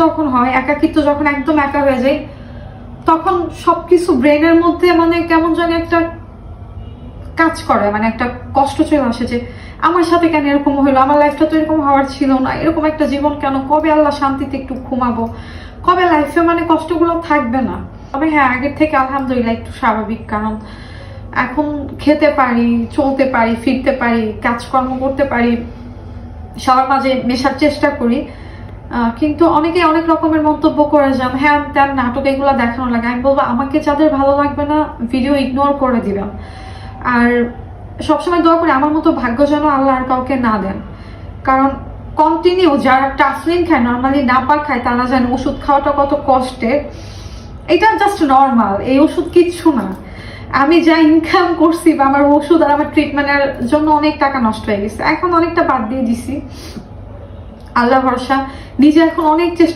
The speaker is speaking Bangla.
যখন হয়, একাকিত্ব যখন একদম একা হয়ে যায়, তখন সবকিছু ব্রেনের মধ্যে মানে কেমন জানি একটা কাজ করে, মানে একটা কষ্ট চলে আসে যে আমার সাথে কেন এরকম হইলো, আমার লাইফটা তো এরকম হওয়ার ছিল না, এরকম একটা জীবন কেন, কবে আল্লাহ শান্তিতে একটু ঘুমাবো, কবে লাইফে মানে কষ্টগুলো থাকবে না। তবে হ্যাঁ, আগের থেকে আলহামদুলিল্লাহ একটু স্বাভাবিক, কারণ এখন খেতে পারি, চলতে পারি, ফিরতে পারি, কাজকর্ম করতে পারি, সবার মাঝে মেশার চেষ্টা করি। কিন্তু অনেকে অনেক রকমের মন্তব্য করে যান, হ্যাঁ তার নাটক এগুলো দেখানো লাগে। আমি বলবো আমাকে যাদের ভালো লাগবে না ভিডিও ইগনোর করে দিবেন। আর সবসময় দোয়া করি আমার মতো ভাগ্য যেন আল্লাহ আর কাউকে না দেন, কারণ কন্টিনিউ যারা টাফলিন খায়, নর্মালি নাপা খায়, তারা জানে ওষুধ খাওয়াটা কত কষ্টের। এটা জাস্ট নর্মাল, এই ওষুধ কিচ্ছু না। আমি যা ইনকাম করছি বা আমার ওষুধ আর আমার ট্রিটমেন্টের জন্য অনেক টাকা নষ্ট হয়ে গেছে, এখন অনেকটা বাদ দিয়ে দিছি, আল্লাহ ভরসা। নিজে এখন অনেক চেষ্টা